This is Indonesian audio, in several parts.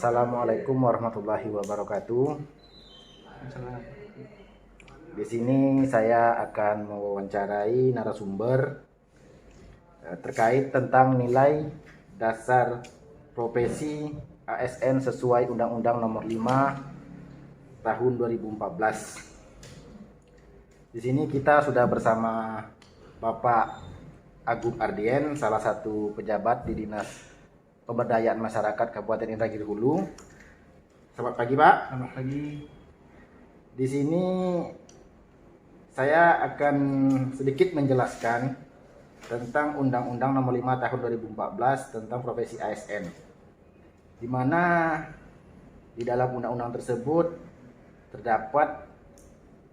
Assalamualaikum warahmatullahi wabarakatuh. Di sini saya akan mewawancarai narasumber terkait tentang nilai dasar profesi ASN sesuai Undang-Undang Nomor 5 Tahun 2014. Di sini kita sudah bersama Bapak Agung Ardien, salah satu pejabat di Dinas Pemberdayaan Masyarakat Kabupaten Indragiri Hulu. Selamat pagi, Pak. Selamat pagi. Di sini saya akan sedikit menjelaskan tentang Undang-Undang Nomor 5 Tahun 2014 tentang profesi ASN. Di mana di dalam undang-undang tersebut terdapat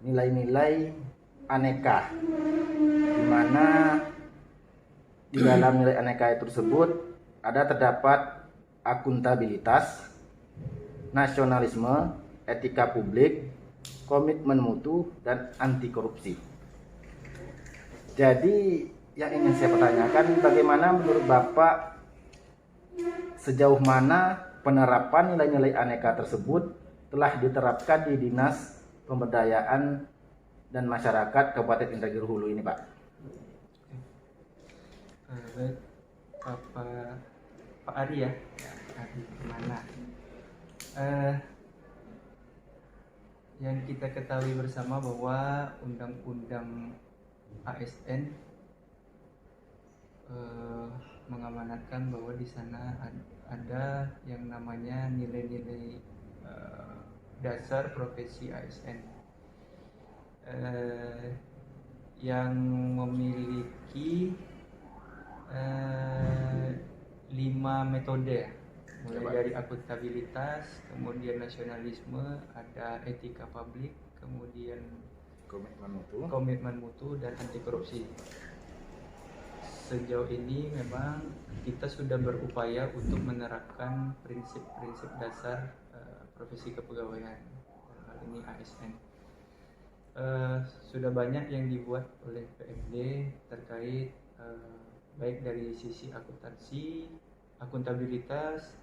nilai-nilai aneka, di mana di dalam nilai aneka tersebut terdapat akuntabilitas, nasionalisme, etika publik, komitmen mutu, dan anti korupsi. Jadi yang ingin saya pertanyakan, bagaimana menurut Bapak sejauh mana penerapan nilai-nilai aneka tersebut telah diterapkan di Dinas Pemberdayaan dan Masyarakat Kabupaten Indragiri Hulu ini, Pak? Baik, Pak Ari ya, Ari kemana? Yang kita ketahui bersama bahwa Undang-Undang ASN mengamanatkan bahwa di sana ada yang namanya nilai-nilai dasar profesi ASN yang memiliki 5 metode, mulai dari akuntabilitas, kemudian nasionalisme, ada etika publik, kemudian komitmen mutu dan anti korupsi. Sejauh ini memang kita sudah berupaya untuk menerapkan prinsip-prinsip dasar profesi kepegawaian, hal ini ASN. Sudah banyak yang dibuat oleh PMD terkait baik dari sisi akuntansi, akuntabilitas,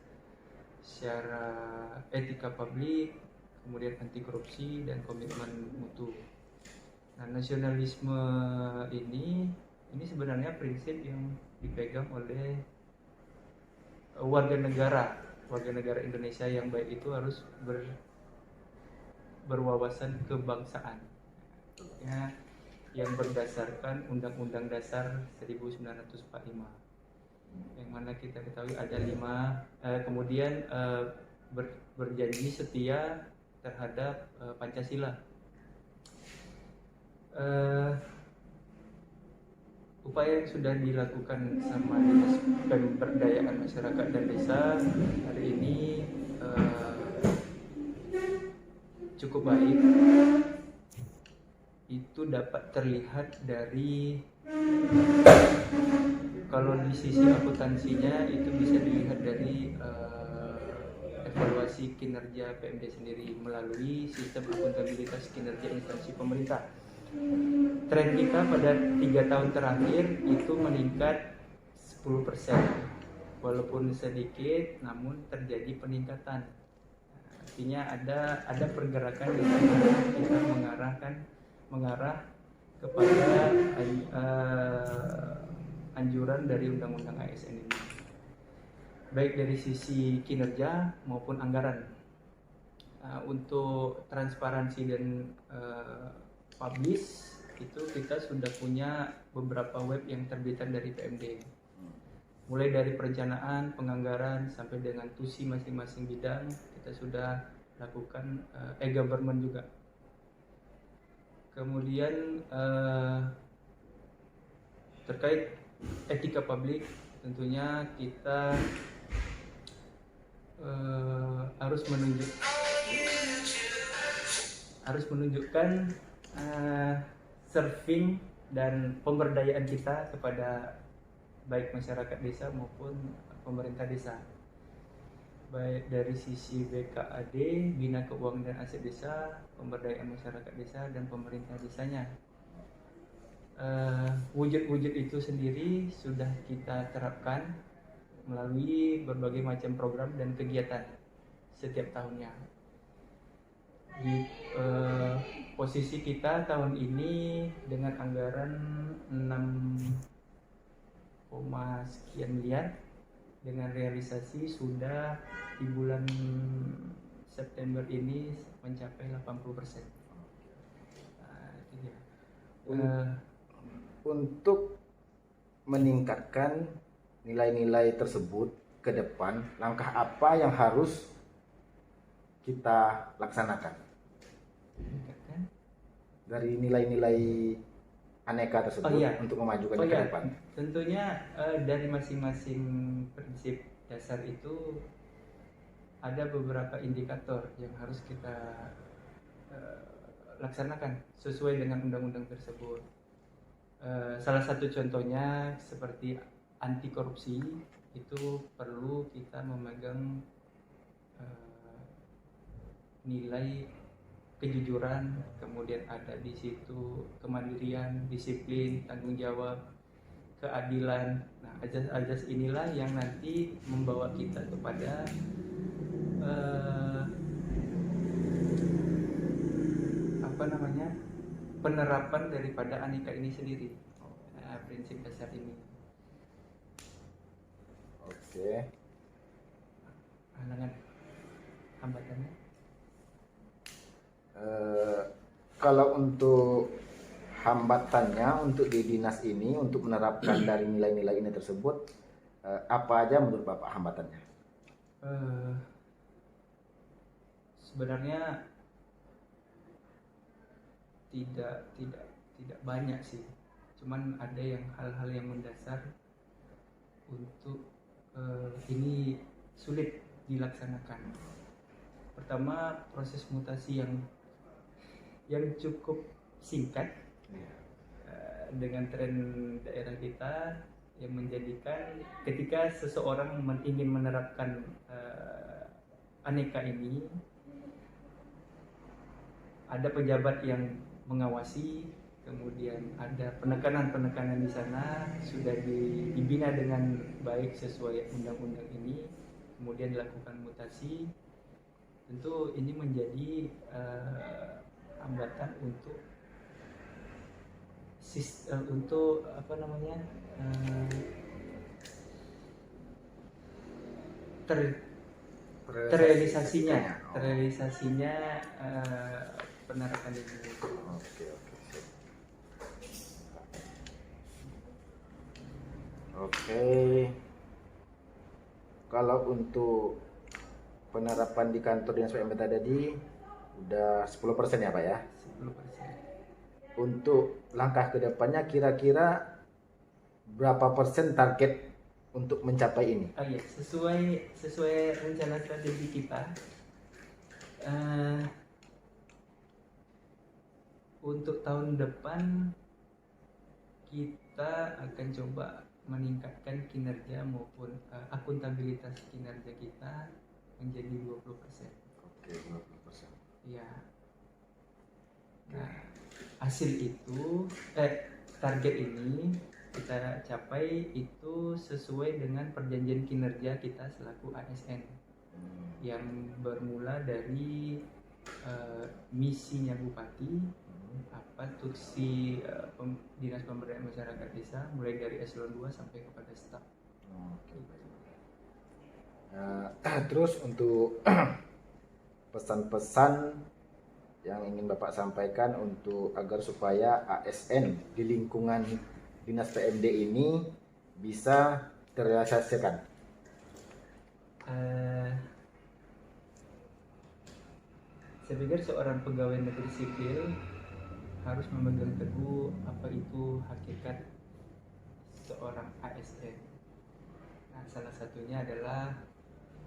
secara etika publik, kemudian anti korupsi dan komitmen mutu. Nah, nasionalisme ini sebenarnya prinsip yang dipegang oleh warga negara Indonesia yang baik itu harus berwawasan kebangsaan. Ya, yang berdasarkan Undang-Undang Dasar 1945, yang mana kita ketahui ada 5, kemudian berjanji setia terhadap Pancasila. Upaya yang sudah dilakukan sama Dinas Pemberdayaan Masyarakat dan Desa hari ini cukup baik. Itu dapat terlihat dari, kalau di sisi akuntansinya itu bisa dilihat dari evaluasi kinerja PMD sendiri melalui sistem akuntabilitas kinerja instansi pemerintah. Tren kita pada 3 tahun terakhir itu meningkat 10%, walaupun sedikit namun terjadi peningkatan. Artinya ada pergerakan di mana kita mengarah kepada anjuran dari Undang-Undang ASN ini, baik dari sisi kinerja maupun anggaran. Untuk transparansi dan publish itu kita sudah punya beberapa web yang terbitan dari PMD, mulai dari perencanaan, penganggaran sampai dengan tusi masing-masing bidang kita sudah lakukan e-government juga. Kemudian terkait etika publik, tentunya kita harus menunjukkan serving dan pemberdayaan kita kepada baik masyarakat desa maupun pemerintah desa, baik dari sisi BKAD, Bina Keuangan dan Aset Desa, Pemberdayaan Masyarakat Desa, dan pemerintah desanya. Wujud-wujud itu sendiri sudah kita terapkan melalui berbagai macam program dan kegiatan. setiap tahunnya. Di posisi kita tahun ini dengan anggaran 6, sekian miliar, dengan realisasi sudah di bulan September ini mencapai 80%. Nah, itu dia. Untuk meningkatkan nilai-nilai tersebut ke depan, langkah apa yang harus kita laksanakan Meningkatkan. dari nilai-nilai aneka tersebut untuk memajukannya ke depan? Tentunya dari masing-masing prinsip dasar itu ada beberapa indikator yang harus kita laksanakan sesuai dengan undang-undang tersebut. Salah satu contohnya seperti anti korupsi, itu perlu kita memegang nilai kejujuran, kemudian ada di situ kemandirian, disiplin, tanggung jawab, keadilan. Nah, azas-azas inilah yang nanti membawa kita kepada penerapan daripada Aneka ini sendiri. Nah, prinsip dasar ini. Oke. Halangan, hambatannya? Kalau untuk hambatannya untuk di dinas ini untuk menerapkan dari nilai-nilai ini tersebut, apa aja menurut Bapak hambatannya? Sebenarnya tidak banyak sih, cuman ada yang hal-hal yang mendasar untuk ini sulit dilaksanakan. Pertama, proses mutasi yang cukup singkat dengan tren daerah kita yang menjadikan ketika seseorang ingin menerapkan Aneka ini, ada pejabat yang mengawasi, kemudian ada penekanan di sana, sudah dibina dengan baik sesuai undang-undang ini, kemudian dilakukan mutasi. Tentu ini menjadi hambatan untuk terrealisasinya penerapan ini. Oke. Kalau untuk penerapan di kantor dinas PMD tadi udah 10% ya Pak ya? 10%. Untuk langkah kedepannya kira-kira berapa persen target untuk mencapai ini? Oh iya, sesuai rencana strategi kita, untuk tahun depan kita akan coba meningkatkan kinerja maupun akuntabilitas kinerja kita menjadi 20%. Oke, 20%. Iya. Nah, hasil itu target ini kita capai itu sesuai dengan perjanjian kinerja kita selaku ASN yang bermula dari misinya Bupati, apa tuksi Dinas Pemberdayaan Masyarakat Desa, mulai dari eselon 2 sampai kepada staf. Terus untuk pesan-pesan yang ingin Bapak sampaikan untuk agar supaya ASN di lingkungan Dinas PMD ini bisa terrealisasikan. Saya pikir seorang pegawai negeri sipil harus memegang teguh apa itu hakikat seorang ASN. Nah, salah satunya adalah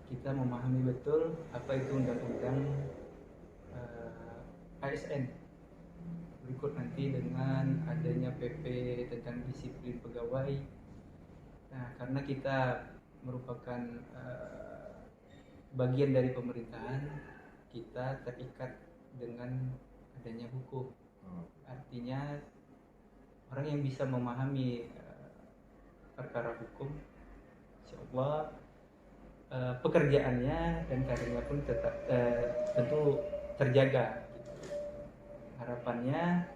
kita memahami betul apa itu undang-undang ASN. Berikut nanti dengan adanya PP tentang disiplin pegawai. Nah, karena kita merupakan bagian dari pemerintahan, kita terikat dengan adanya hukum. Artinya orang yang bisa memahami perkara hukum, insyaallah pekerjaannya dan karirnya pun tetap tentu terjaga. Harapannya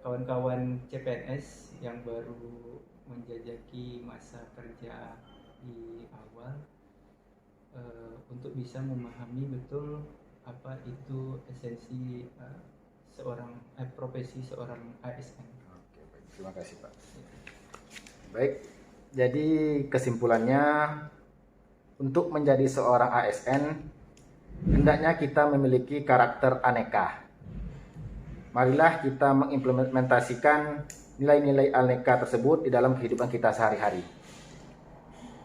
kawan-kawan CPNS yang baru menjajaki masa kerja di awal untuk bisa memahami betul apa itu esensi profesi seorang ASN. Oke, baik. Terima kasih Pak. Baik, jadi kesimpulannya untuk menjadi seorang ASN hendaknya kita memiliki karakter aneka. Marilah kita mengimplementasikan nilai-nilai aneka tersebut di dalam kehidupan kita sehari-hari.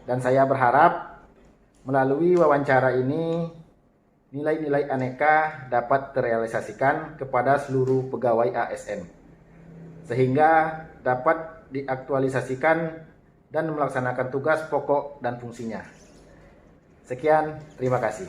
Dan saya berharap melalui wawancara ini nilai-nilai aneka dapat terrealisasikan kepada seluruh pegawai ASN sehingga dapat diaktualisasikan dan melaksanakan tugas pokok dan fungsinya. Sekian, terima kasih.